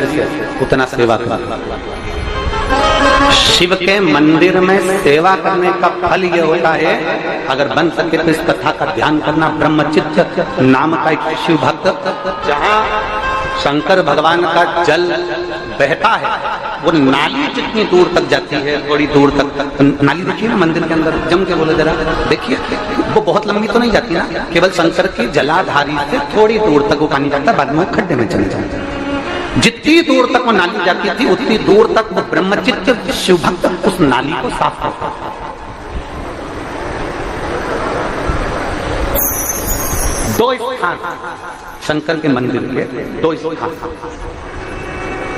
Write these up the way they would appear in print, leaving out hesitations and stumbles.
से उतना सेवा करो। शिव के मंदिर में सेवा करने का फल ये होता है, अगर बन सके तो इस कथा का ध्यान करना। ब्रह्मचित्त नाम का एक शिव भक्त, जहाँ शंकर भगवान का जल बहता है, वो नाली जितनी दूर तक जाती है, थोड़ी दूर तक नाली देखिए ना मंदिर के अंदर, जम के बोले जरा देखिए, वो बहुत लंबी तो नहीं जाती ना, केवल शंकर की जलाधारी से थोड़ी दूर तक वो पानी जाता है, बाद में खड्डे में चले जाता है। जितनी दूर तक वो नाली जाती थी उतनी दूर तक वो ब्रह्मचित्त शिव भक्त उस नाली को साफ करता था। दो स्थान शंकर के मंदिर के, दो स्थान।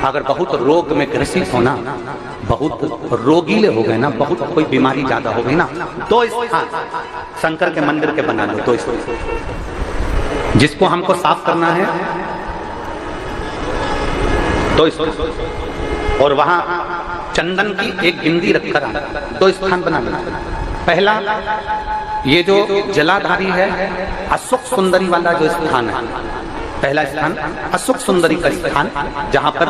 अगर बहुत रोग में ग्रसित होना, बहुत रोगीले हो गए ना, बहुत कोई बीमारी ज्यादा हो गई ना, दो स्थान शंकर के मंदिर के बना लो, दो स्थान। जिसको हमको साफ करना है दो स्थान, और वहां चंदन की एक गिंदी रखकर दो स्थान बना लो। पहला ये जो जलाधारी है, अशोक सुंदरी वाला जो स्थान है, पहला स्थान अशोक सुंदरी का स्थान, जहां पर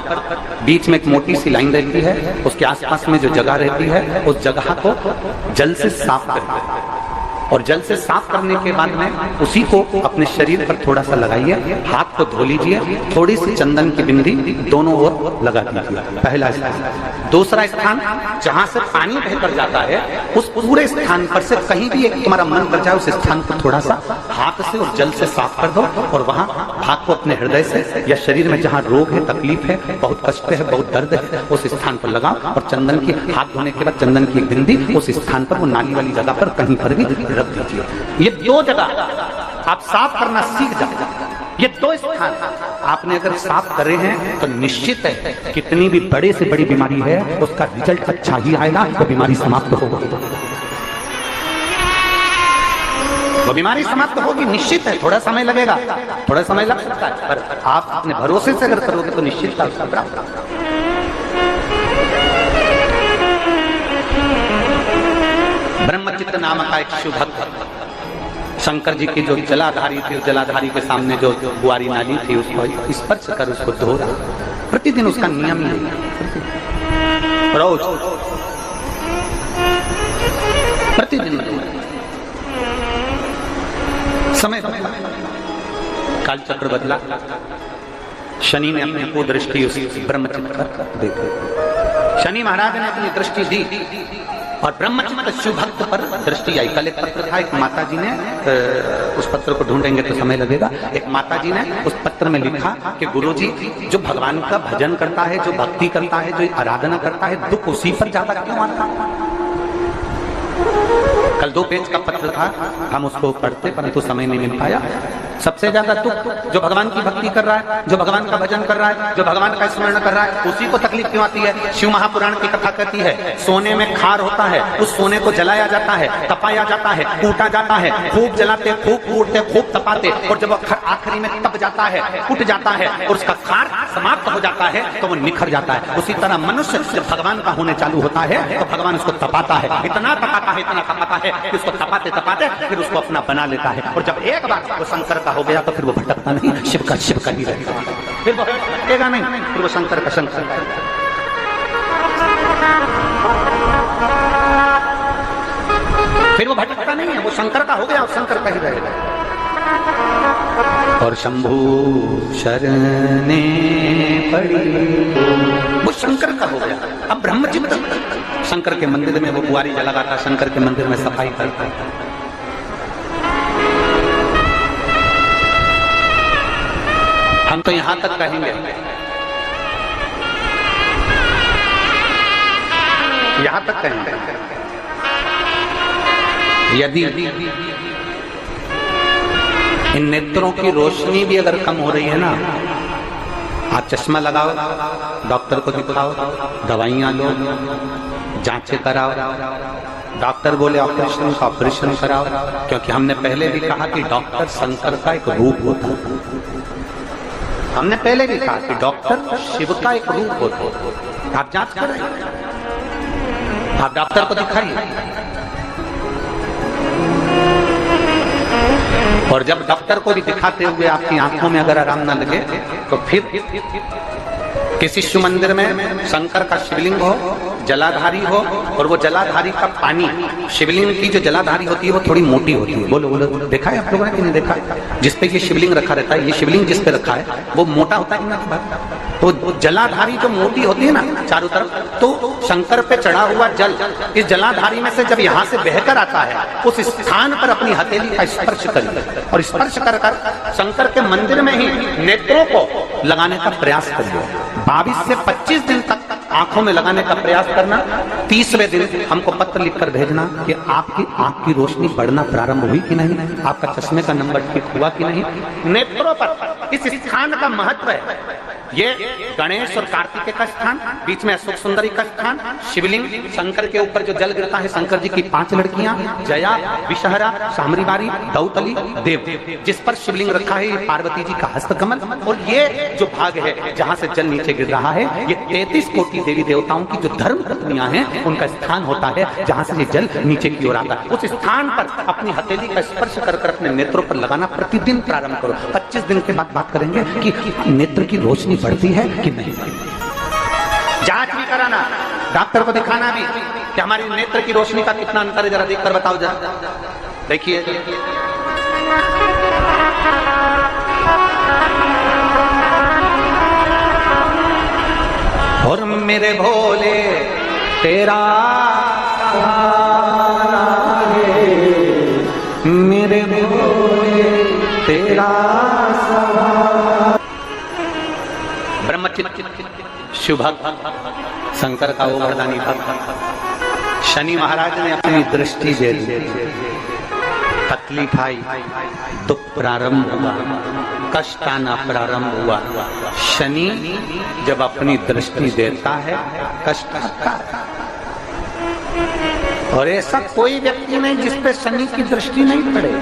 बीच में एक मोटी सी लाइन रहती है, उसके आसपास में जो जगह रहती है उस जगह को जल से साफ करते हैं, और जल से साफ करने के बाद में उसी को अपने शरीर पर थोड़ा सा लगाइए, हाथ को धो लीजिए, थोड़ी सी चंदन की बिंदी दोनों ओर लगा दीजिए। पहला स्थान। दूसरा स्थान जहां से पानी बहकर जाता है, उस पूरे स्थान पर से कहीं भी एक तुम्हारा मन कर जाए, उस स्थान को थोड़ा सा हाथ से और जल से साफ कर दो, और वहां हाथ को अपने हृदय से या शरीर में जहां रोग है, तकलीफ है, बहुत कष्ट है, बहुत दर्द है, उस स्थान पर लगाओ, और चंदन की हाथ धोने के बाद चंदन की एक बिंदी उस स्थान पर, वो नाली वाली जगह पर कहीं पर भी रख दीजिए। ये दो जगह आप साफ करना सीख जाओ। ये दो स्थान आपने अगर साफ करे हैं तो निश्चित है कितनी भी बड़े से बड़ी बीमारी है उसका रिजल्ट अच्छा ही आएगा, तो बीमारी समाप्त होगी। वो बीमारी समाप्त होगी, निश्चित है। थोड़ा समय लगेगा, थोड़ा समय लग सकता है, पर आप अपने भरोसे से अगर करोगे तो निश्चित उसका प्राप्त। ब्रह्मचित्त नाम का एक शिव भक्त शंकर जी की जो जलाधारी थी, उस जलाधारी के सामने जो गुआरी नाली थी, उसको स्पर्श कर उसको धो रहा। प्रतिदिन उसका नियम ही रोज प्रतिदिन समय काल चक्र बदला, शनि ने अपनी को दृष्टि उस ब्रह्मचित्त पर देखी। शनि महाराज ने अपनी दृष्टि दी और ब्रह्मचित्त शिव भक्त पर दृष्टि आई। कल एक पत्र था, एक माता जी ने, उस पत्र को ढूंढेंगे तो समय लगेगा, एक माता जी ने उस पत्र में लिखा कि गुरुजी, जो भगवान का भजन करता है, जो भक्ति करता है, जो आराधना करता है, दुख उसी पर ज्यादा क्यों आता है? कल 2 पेज का पत्र था, हम उसको पढ़ते परंतु समय नहीं मिल पाया। सबसे ज्यादा दुख जो भगवान की भक्ति कर रहा है, जो भगवान का भजन कर रहा है, जो भगवान का स्मरण कर रहा है, उसी को तकलीफ क्यों आती है? शिव महापुराण की कथा कहती है, सोने में खार होता है, उस सोने को जलाया जाता है, तपाया जाता है, कूटा जाता है, खूब जलाते, खूब कूटते, खूब तपाते, और जब आखिरी में तप जाता है, फूट जाता है और उसका खार समाप्त हो जाता है तो वो निखर जाता है। उसी तरह मनुष्य जब भगवान का होने चालू होता है तो भगवान उसको तपाता है, इतना तपाता है, इतना तपाता है कि उसको तपाते तपाते फिर उसको अपना बना लेता है। और जब एक बार वो शंकर का हो गया तो फिर वो भटकता नहीं, शिव का ही रहेगा, फिर वो भटकेगा नहीं, फिर वो शंकर का शंकर। फिर वो भटकता नहीं है, वो शंकर का हो गया और शंकर का ही रहेगा। और शंभू शरणे पड़ी, वो शंकर का हो गया। अब ब्रह्मचित्त शंकर के मंदिर में वो बुआरी जलाता, शंकर के मंदिर में सफाई करता। हम तो यहां तक कहेंगे, यहां तक कहेंगे, यदि इन नेत्रों की रोशनी भी अगर कम हो रही है ना, आप चश्मा लगाओ, डॉक्टर को दिखाओ, दवाइयां लो, जांचें कराओ, डॉक्टर बोले ऑपरेशन का ऑपरेशन कराओ, क्योंकि हमने पहले भी कहा कि डॉक्टर शंकर का एक रूप होता है। हमने पहले भी कहा कि डॉक्टर शिव का एक रूप होता है। आप जांच करें, आप डॉक्टर को दिखाइए, और जब डॉक्टर को भी दिखाते हुए आपकी आंखों में अगर आराम न लगे तो फिर किसी शिव मंदिर में शंकर का शिवलिंग हो, जलाधारी हो, और वो जलाधारी का पानी, शिवलिंग की जो जलाधारी होती है वो थोड़ी मोटी होती है। बोलो बोलो, देखा है आप लोगों ने कि नहीं देखा? जिसपे ये शिवलिंग रखा रहता है, ये शिवलिंग जिस पे रखा है वो मोटा होता है ना, तो जलाधारी जो मोटी होती है ना चारों तरफ, तो शंकर पे चढ़ा हुआ जल इस जलाधारी में से जब यहाँ से बहकर आता है, उस स्थान पर अपनी हथेली का स्पर्श करिए और स्पर्श कर शंकर के मंदिर में ही नेत्रों को लगाने का प्रयास करिए। 22 से 25 दिन तक आंखों में लगाने का प्रयास करना। 30वें दिन हमको पत्र लिखकर भेजना कि आपकी आंख की रोशनी बढ़ना प्रारंभ हुई कि नहीं, आपका चश्मे का नंबर ठीक हुआ कि नहीं। नेत्रों पर इस स्थान का महत्व है। ये गणेश और कार्तिकेय का स्थान, बीच में अशोक सुंदरी का स्थान, शिवलिंग, शंकर के ऊपर जो जल गिरता है, शंकर जी की 5 लड़कियां, जया, विषहरा, सामरीवारी, दौतली, देव, जिस पर शिवलिंग रखा है, ये पार्वती जी का हस्तकमल। और ये जो भाग है जहां से जल नीचे गिर रहा है, ये 33 कोटि देवी देवताओं की जो धर्म पत्नियां हैं उनका स्थान होता है, जहां से ये जल नीचे की ओर आता है। उस स्थान पर अपनी हथेली का स्पर्श कर अपने नेत्रों पर लगाना प्रतिदिन प्रारंभ करो। 25 दिन के बाद बात करेंगे कि नेत्र की रोशनी बढ़ती है कि नहीं। जांच भी कराना, डॉक्टर को दिखाना भी कि हमारी नेत्र की रोशनी का कितना अंतर है, जरा देखकर बताओ जरा। देखिए और मेरे भोले तेरा सहारा है, मेरे भोले तेरा सहारा। ब्रह्मचित शिव भक्त शंकर का वो वरदानी भक्त शनि महाराज ने अपनी दृष्टि दे दी, तकलीफ आई, दुख प्रारंभ हुआ, कष्ट आना प्रारंभ हुआ। शनि जब अपनी दृष्टि देता है कष्ट आता है। और ऐसा कोई व्यक्ति नहीं जिसपे शनि की दृष्टि नहीं पड़े।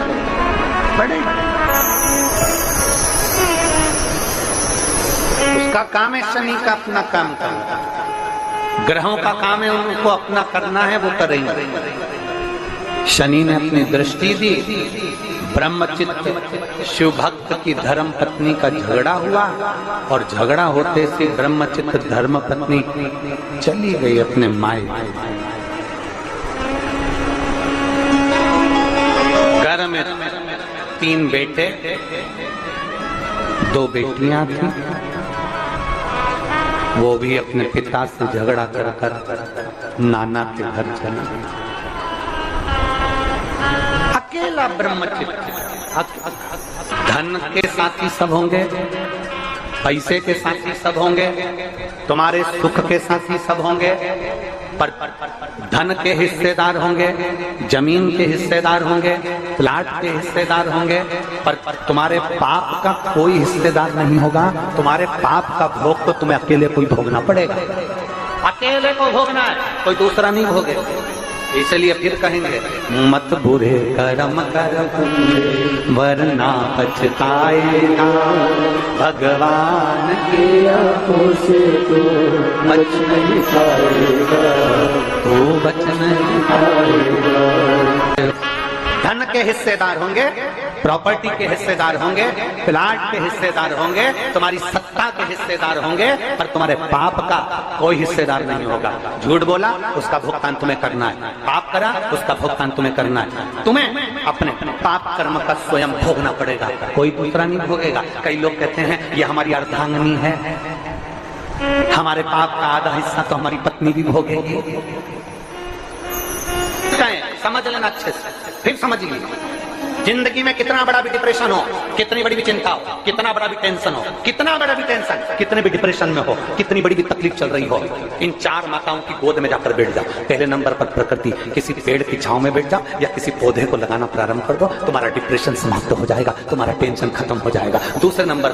उसका काम है शनि का अपना काम करना, ग्रहों का काम है उनको अपना करना है, वो करेंगे। शनि ने अपनी दृष्टि दी, ब्रह्मचित्त शिव भक्त की धर्म पत्नी का झगड़ा हुआ और झगड़ा होते से ब्रह्मचित्त धर्म पत्नी चली गई अपने माय। घर में 3 बेटे 2 बेटियां थी, वो भी अपने पिता से झगड़ा कर नाना के घर चला। अकेला ब्रह्मचित्त, धन के साथी सब होंगे, पैसे के साथी सब होंगे, तुम्हारे सुख के साथी सब होंगे, पर धन के हिस्सेदार होंगे, जमीन के हिस्सेदार होंगे, प्लाट के हिस्सेदार होंगे, पर तुम्हारे पाप का कोई हिस्सेदार नहीं होगा। तुम्हारे पाप का भोग तो तुम्हें अकेले को भोगना पड़ेगा, अकेले को भोगना है, कोई दूसरा नहीं भोगेगा। इसलिए फिर कहेंगे मत बुरे कर्म कर वरना पछताएगा, भगवान के आंखों से तो बच नहीं पाएगा, तो बच नहीं पाएगा। धन के हिस्सेदार होंगे, प्रॉपर्टी के हिस्सेदार होंगे, प्लाट के हिस्सेदार होंगे, तुम्हारी सत्ता के हिस्सेदार होंगे, पर तुम्हारे पाप का कोई हिस्सेदार नहीं होगा। झूठ बोला उसका भुगतान तुम्हें करना है, पाप करा उसका भुगतान तुम्हें करना है। तुम्हें अपने पाप कर्म का स्वयं भोगना पड़ेगा, कोई दूसरा नहीं भोगेगा। कई लोग कहते हैं ये हमारी अर्धांगिनी है, हमारे पाप का आधा हिस्सा तो हमारी पत्नी भी भोगेगी। समझ लेना अच्छे से, फिर समझ लीजिए। जिंदगी में कितना बड़ा भी डिप्रेशन हो, कितनी बड़ी भी चिंता हो, कितना बड़ा भी टेंशन हो, कितना बड़ा भी टेंशन, कितने भी डिप्रेशन में हो, कितनी बड़ी भी तकलीफ चल रही हो, इन 4 माताओं की गोद में जाकर बैठ जाओ। पहले नंबर पर प्रकृति, किसी पेड़ की छांव में बैठ जाओ या किसी पौधे को लगाना प्रारंभ कर दो, तुम्हारा डिप्रेशन समाप्त हो जाएगा, तुम्हारा टेंशन खत्म हो जाएगा। दूसरे नंबर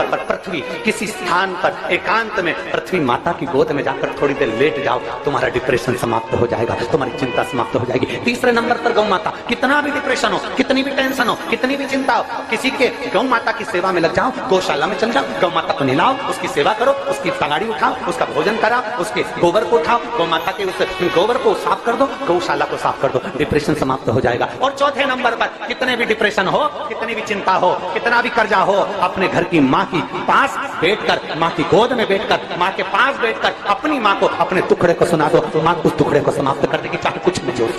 पर पृथ्वी, किसी स्थान पर एकांत में पृथ्वी माता की गोद में जाकर थोड़ी देर लेट जाओ, तुम्हारा डिप्रेशन समाप्त हो जाएगा, तुम्हारी चिंता समाप्त हो जाएगी। तीसरे नंबर पर गौ माता, कितना भी डिप्रेशन हो, कितनी भी टेंशन हो, कितनी भी चिंता हो, किसी के गौ माता की सेवा में लग जाओ, गौशाला में चल जाओ, गौ माता को नहलाओ, उसकी सेवा करो, उसकी पगाड़ी उठाओ, उसका भोजन कराओ, उसके गोबर को उठाओ, गौ माता के उस गोबर को साफ कर दो, गौशाला को साफ कर दो, डिप्रेशन समाप्त हो जाएगा। और चौथे नंबर पर कितने भी डिप्रेशन हो, कितनी भी चिंता हो, कितना भी कर्जा हो, अपने घर की माँ की पास बैठकर, माँ की गोद में बैठकर, माँ के पास बैठकर अपनी माँ को अपने टुकड़े को सुना दो, तो माँ उस टुकड़े को समाप्त कर देगी, चाहे कुछ भी जोड़।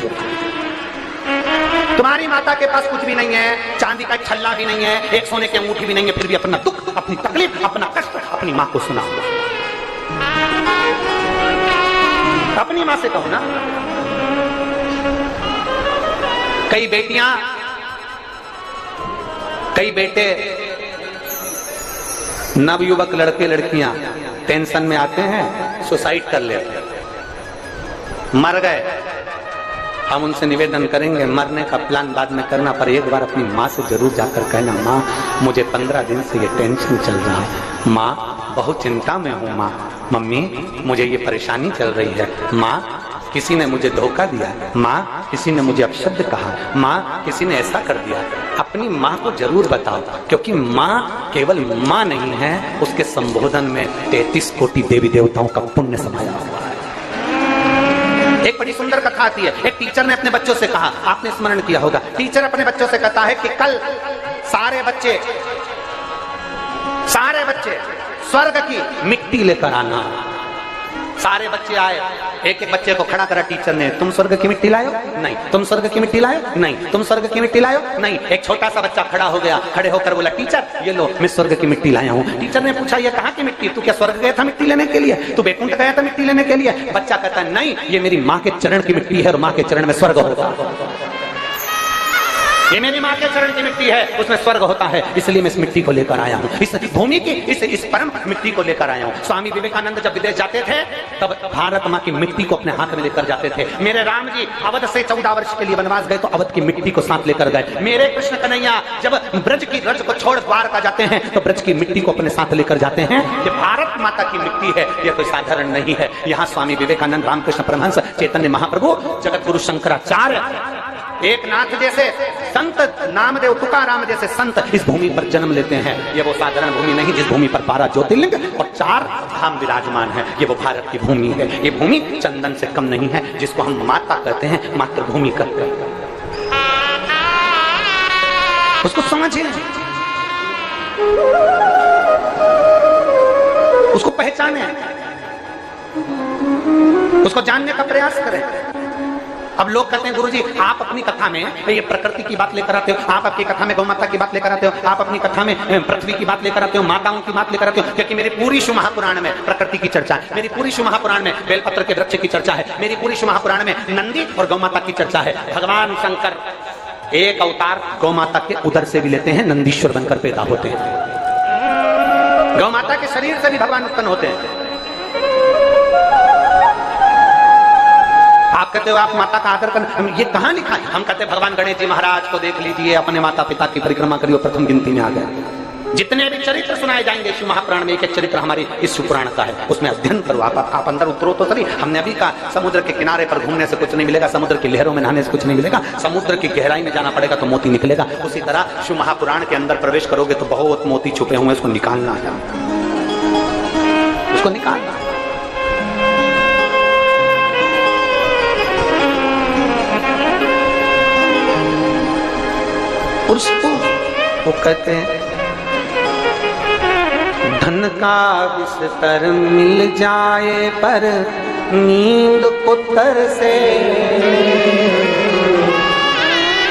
तुम्हारी माता के पास कुछ भी नहीं है, चांदी का छल्ला भी नहीं है, एक सोने की अंगूठी भी नहीं है, फिर भी अपना दुख, अपनी तकलीफ, अपना कष्ट अपनी माँ को सुना दो। अपनी माँ से कहो ना। कई बेटियां, कई बेटे, नवयुवक लड़के लड़कियां टेंशन में आते हैं, सुसाइड कर लेते हैं, मर गए। हम उनसे निवेदन करेंगे मरने का प्लान बाद में करना, पर एक बार अपनी माँ से जरूर जाकर कहना, माँ मुझे 15 दिन से ये टेंशन चल रहा है, माँ बहुत चिंता में हूँ, माँ, मम्मी मुझे ये परेशानी चल रही है, माँ किसी ने मुझे धोखा दिया, माँ किसी ने मुझे अपशब्द कहा, माँ किसी ने ऐसा कर दिया। अपनी माँ को जरूर बताओ, क्योंकि माँ केवल माँ नहीं है, उसके संबोधन में 33 कोटि देवी देवताओं का पुण्य समाया हुआ है। एक बड़ी सुंदर कथा आती है। एक टीचर ने अपने बच्चों से कहा, आपने स्मरण किया होगा, टीचर अपने बच्चों से कहता है कि कल सारे बच्चे स्वर्ग की मिट्टी लेकर आना। सारे बच्चे आए, एक एक बच्चे को खड़ा करा टीचर ने, तुम स्वर्ग की मिट्टी लायो? नहीं। तुम स्वर्ग की मिट्टी लायो? नहीं। तुम स्वर्ग की मिट्टी लायो? नहीं। एक छोटा सा बच्चा खड़ा हो गया, खड़े होकर बोला, टीचर ये लो मैं स्वर्ग की मिट्टी लाया हूँ। टीचर ने पूछा, ये कहाँ की मिट्टी? तू क्या स्वर्ग गया था मिट्टी लेने के लिए? तू बैकुंठ गया था मिट्टी लेने के लिए? बच्चा कहता नहीं, ये मेरी माँ के चरण की मिट्टी है और माँ के चरण में स्वर्ग होगा। ये मेरी माँ के चरण की मिट्टी है, उसमें स्वर्ग होता है, इसलिए मैं इस मिट्टी को लेकर आया हूँ, इस भूमि की इस परम मिट्टी को लेकर आया हूँ। स्वामी विवेकानंद जब विदेश जाते थे तब भारत माँ की मिट्टी को अपने हाथ में लेकर जाते थे। मेरे राम जी अवध से 14 वर्ष के लिए वनवास गए तो अवध की मिट्टी को साथ लेकर गए। मेरे कृष्ण कन्हैया जब ब्रज की रज को छोड़ द्वारका जाते हैं तो ब्रज की मिट्टी को अपने साथ लेकर जाते हैं। ये भारत माता की मिट्टी है, यह कोई साधारण नहीं है। यहाँ स्वामी विवेकानंद, रामकृष्ण परमहंस, चैतन्य महाप्रभु, जगत गुरु शंकराचार्य, एक नाथ जैसे संत, नामदेव, तुकाराम जैसे संत इस भूमि पर जन्म लेते हैं। ये वो साधारण भूमि नहीं जिस भूमि पर 12 ज्योतिर्लिंग और 4 धाम विराजमान है। ये वो भारत की भूमि है। ये भूमि चंदन से कम नहीं है, जिसको हम माता कहते हैं, मातृभूमि कहते हैं। उसको समझिए, उसको पहचाने, उसको जानने का प्रयास करें। अब लोग कहते हैं गुरुजी आप अपनी कथा में ये प्रकृति की बात लेकर आते हो, आप अपनी कथा में गौ माता की बात लेकर आते हो, आप अपनी कथा में पृथ्वी की बात लेकर आते हो, माताओं की बात लेकर आते हो, क्योंकि मेरी पूरी शिव महापुराण में प्रकृति की चर्चा है, मेरी पूरी शिव महापुराण में बेलपत्र के वृक्ष की चर्चा है, मेरी पूरी शिव महापुराण में नंदी और गौ माता की चर्चा है। भगवान शंकर एक अवतार गौ माता के उदर से भी लेते हैं, नंदीश्वर बनकर पैदा होते हैं। गौ माता के शरीर से भी भगवान उत्पन्न होते हैं। आप कहते हो आप माता का आदर करना, ये कहां लिखा है? हम कहते हैं भगवान गणेश जी महाराज को देख लीजिए, अपने माता पिता की परिक्रमा करिए, प्रथम गिनती में आ गए। जितने भी चरित्र सुनाए जाएंगे शिव महापुराण में, एक चरित्र हमारी इस शिव पुराण का है, उसमें अध्ययन करो। आप अंदर उतरो तो सही। हमने अभी कहा समुद्र के किनारे पर घूमने से कुछ नहीं मिलेगा, समुद्र की लहरों में नहाने से कुछ नहीं मिलेगा, समुद्र की गहराई में जाना पड़ेगा तो मोती निकलेगा। उसी तरह शिव महापुराण के अंदर प्रवेश करोगे तो बहुत मोती छुपे हुए, उसको निकालना है, उसको निकालना। उसको वो कहते हैं धन का बिस्तर मिल जाए पर नींद को तरसे।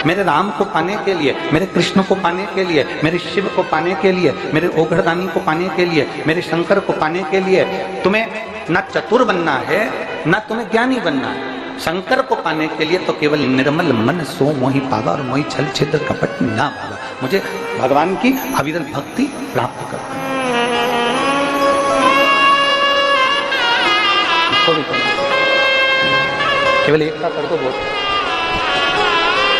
मेरे राम को पाने के लिए, मेरे कृष्ण को पाने के लिए, मेरे शिव को पाने के लिए, मेरे ओघड़दानी को पाने के लिए, मेरे शंकर को पाने के लिए तुम्हें न चतुर बनना है न तुम्हें ज्ञानी बनना है। शंकर को पाने के लिए तो केवल निर्मल मन सो मोहि पावा और मोहि छल छिद्र कपट ना भावा। मुझे भगवान की अविरल भक्ति प्राप्त कर, केवल एक कर दो बहुत।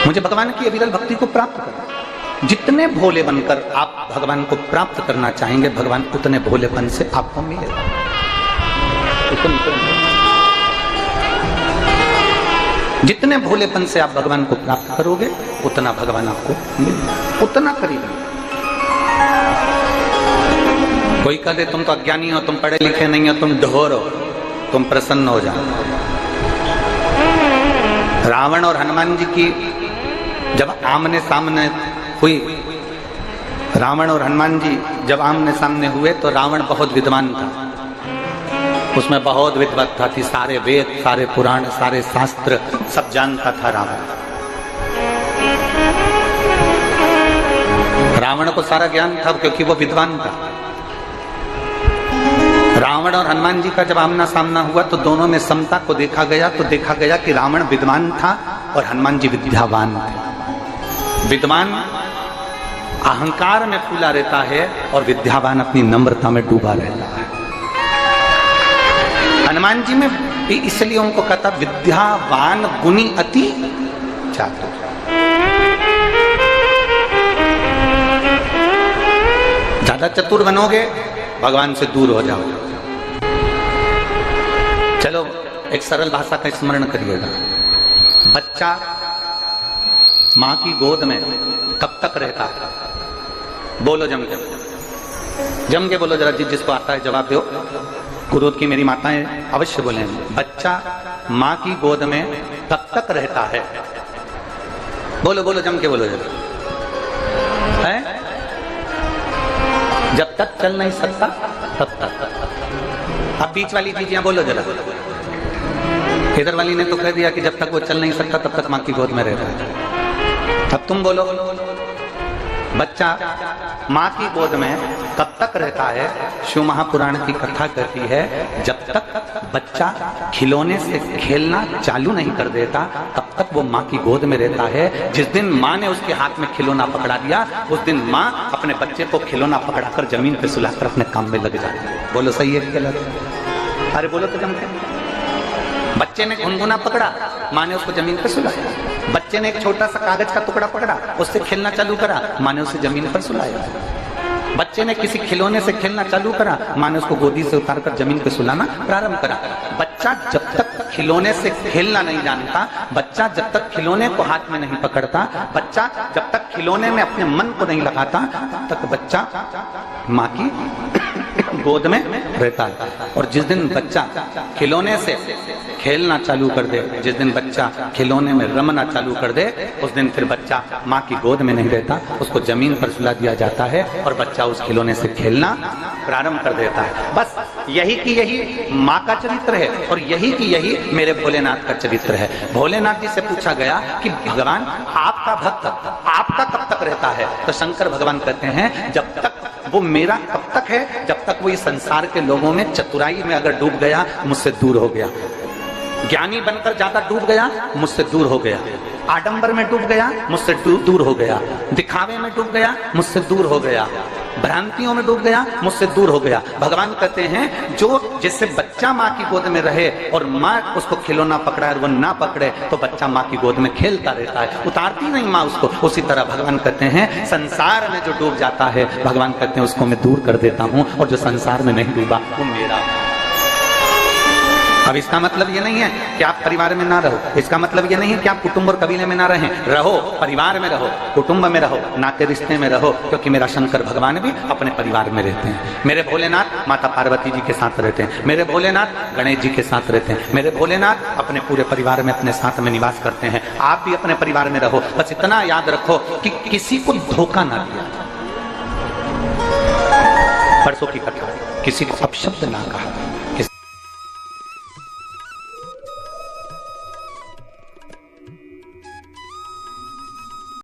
मुझे भगवान की अविरल भक्ति को प्राप्त कर। जितने भोले बनकर आप भगवान को प्राप्त करना चाहेंगे, भगवान उतने भोलेपन से आपको मिलेगा। जितने भोलेपन से आप भगवान को प्राप्त करोगे उतना भगवान आपको मिलेगा, उतना करीब। कोई कहते तुम तो अज्ञानी हो, तुम पढ़े लिखे नहीं हो, तुम ढोर हो, तुम प्रसन्न हो जाओ। रावण और हनुमान जी की जब आमने सामने हुई रावण और हनुमान जी जब आमने सामने हुए तो रावण बहुत विद्वान था, उसमें बहुत विद्वत्ता थी, सारे वेद, सारे पुराण, सारे शास्त्र सब जानता था रावण। रावण को सारा ज्ञान था क्योंकि वो विद्वान था। रावण और हनुमान जी का जब आमना सामना हुआ तो दोनों में समता को देखा गया, तो देखा गया कि रावण विद्वान था और हनुमान जी विद्यावान थे। विद्वान अहंकार में फूला रहता है और विद्यावान अपनी नम्रता में डूबा रहता है। हनुमान जी में इसलिए उनको कहता विद्यावान गुणी अति चातुर। ज्यादा चतुर बनोगे भगवान से दूर हो जाओगे। चलो एक सरल भाषा का स्मरण करिएगा। बच्चा मां की गोद में कब तक रहता है? बोलो जम के बोलो जरा, जिसको आता है जवाब दो। कुरूद की मेरी माताएं अवश्य बोले। बच्चा मां की गोद में कब तक रहता है? बोलो बोलो जम के बोलो जरा। है? जब तक चल नहीं सकता तब तक। अब बीच वाली चीजें बोलो जरा। इधर वाली ने तो कह दिया कि जब तक वो चल नहीं सकता तब तक मां की गोद में रहता है। अब तुम बोलो। बच्चा मां की गोद में कब तक रहता है? शिव महापुराण की कथा कहती है जब तक बच्चा खिलौने से खेलना चालू नहीं कर देता तब तक वो मां की गोद में रहता है। जिस दिन मां ने उसके हाथ में खिलौना पकड़ा दिया उस दिन मां अपने बच्चे को खिलौना पकड़ाकर जमीन पे सुलाकर अपने काम में लग जाती है। बोलो सही है गलत? अरे बोलो तो जम के। बच्चे ने घुनघुना पकड़ा, मां ने उसको जमीन पर सुलाया। बच्चे ने एक छोटा सा कागज का टुकड़ा पकड़ा, उससे खेलना चालू करा, मां ने उसे जमीन पर सुलाया। बच्चे ने किसी खिलौने से खेलना चालू करा, मां ने उसको गोदी से उतारकर जमीन पर सुलाना प्रारंभ करा। बच्चा जब तक खिलौने से खेलना नहीं जानता, बच्चा जब तक खिलौने को हाथ में नहीं पकड़ता, बच्चा जब तक खिलौने में अपने मन को नहीं लगाता तब तक बच्चा मां की गोद में रहता है। और जिस दिन बच्चा खिलौने से खेलना चालू कर दे, जिस दिन बच्चा खिलौने में रमना चालू कर दे, उस दिन फिर बच्चा मां की गोद में नहीं रहता, उसको जमीन पर सुला दिया जाता है और बच्चा उस खिलौने से खेलना प्रारंभ कर देता है। बस यही की यही मां का चरित्र है और यही की यही मेरे भोलेनाथ का चरित्र है। भोलेनाथ जी से पूछा गया कि भगवान आपका भक्त आपका कब तक रहता है? तो शंकर भगवान कहते हैं जब तक वो मेरा कब तक है? जब तक वो इस संसार के लोगों में चतुराई में अगर डूब गया, मुझसे दूर हो गया। ज्ञानी बनकर ज्यादा डूब गया, मुझसे दूर हो गया। आडंबर में डूब गया, मुझसे दूर हो गया। दिखावे में डूब गया, मुझसे दूर हो गया। भ्रांतियों में डूब गया, मुझसे दूर हो गया। भगवान कहते हैं जो जैसे बच्चा माँ की गोद में रहे और माँ उसको खिलौना पकड़ा और वो ना पकड़े तो बच्चा माँ की गोद में खेलता रहता है, उतारती नहीं माँ उसको। उसी तरह भगवान कहते हैं संसार में जो डूब जाता है, भगवान कहते हैं उसको मैं दूर कर देता हूँ, और जो संसार में नहीं डूबा वो मेरा। अब इसका मतलब ये नहीं है कि आप परिवार में ना रहो, इसका मतलब ये नहीं है कि आप कुटुंब और कबीले में ना रहें। रहो, परिवार में रहो, कुटुंब में रहो, नाते रिश्ते में रहो, क्योंकि मेरा शंकर भगवान भी अपने परिवार में रहते हैं। मेरे भोलेनाथ माता पार्वती जी के साथ रहते हैं, मेरे भोलेनाथ गणेश जी के साथ रहते हैं, मेरे भोलेनाथ अपने पूरे परिवार में अपने साथ में निवास करते हैं। आप भी अपने परिवार में रहो, बस इतना याद रखो कि किसी को धोखा ना दिया। परसों की कथा, किसी को अपशब्द ना कहा।